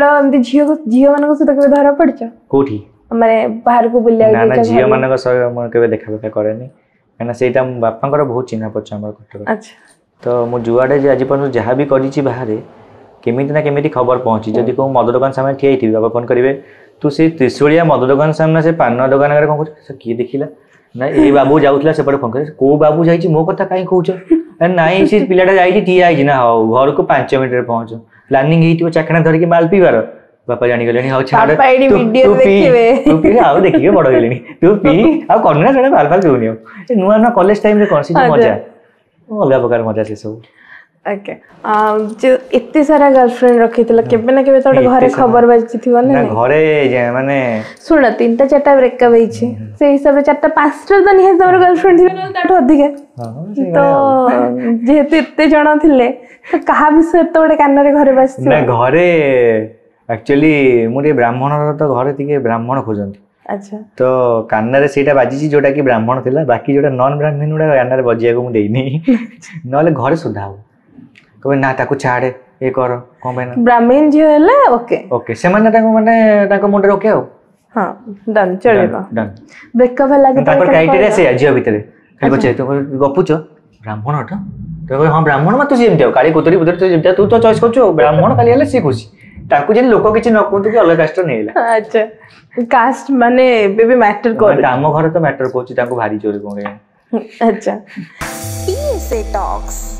एमती झील मान सहित केवे धरा पड़छ कोठी माने बाहर को बुलिया ना ना झील मान सह म केवे देखा देखा करेनी कहना सेटा बापांकर बहुत चिन्ह पछ हमर कटक। अच्छा तो मु जुआडे जे आज पर जहाँ भी करिछि बाहर केमिति ना केमिति खबर पहुंची जदि को मद दुकान सामने ठिया हिथि बाबा फोन करिवे तू से त्रिशूलिया मद दुकान सामने से पान दुकान आगे कोन किए देखिला ना ए बाबू जाउतला से पड़े फोन करे को बाबू जाइछि मो कथा काई कहउछ नाई से पिलाटा जाइछि ठिया आइछि ना हो घर को 5 मिनिट रे पहुंच प्लानिंग हिथिबो चखना धरि के माल पीबार बापा जानि गलेनी हाउ छाड़ तू देखिबे तू पी आउ देखिबे बड़ गेलेनी तू पी आ करना सडा बाल बाल पिउनी ए नुआ ना कॉलेज टाइम रे करसी मजा अलग प्रकार मजा से सब। ओके जो इतने सारा गर्लफ्रेंड रखी थला केबे ना केबे तोडे घरे खबर बाजी थिबो ना घरे जे माने सुन 3टा 4टा ब्रेकअप होईछि से हिसाब रे 4टा 5टा तो निहे तोर गर्लफ्रेंड थिबे ना ताठ अधिक तो जेते इतने जण थिले तो कहा विषय तोडे कान रे घरे बाजी ना घरे एक्चुअली मुरे ब्राह्मण तो घरे तिके ब्राह्मण खोजंती। अच्छा तो कान रे सेटा बाजी जोटा कि ब्राह्मण थिला बाकी जोटा नॉन ब्राह्मण उडा कान रे बजिया को मु देइनी नले घरे सुधा हो कबे ना ताको छाड़े ए कर कोन बे ना ब्राह्मण जे हले ओके ओके से माने ताको माने ताको मुंडे रोके हो हां डन चलेबा डन ब्रेकअप हला के ताको क्राइटेरिया से जियो भीतर खाली बचे तो गपुच ब्राह्मण हट तो हां ब्राह्मण मत जेमते हो काली कोतरी बुदर तो जेमते तू तो चॉइस करछु ब्राह्मण खाली हले से खुशी ताको जे लोक किछ न कोंतु कि अलग कास्ट नेला। अच्छा कास्ट माने बेबी मैटर कर काम घर तो मैटर कोची ताको भारी चोरी कोन। अच्छा PSA Talks।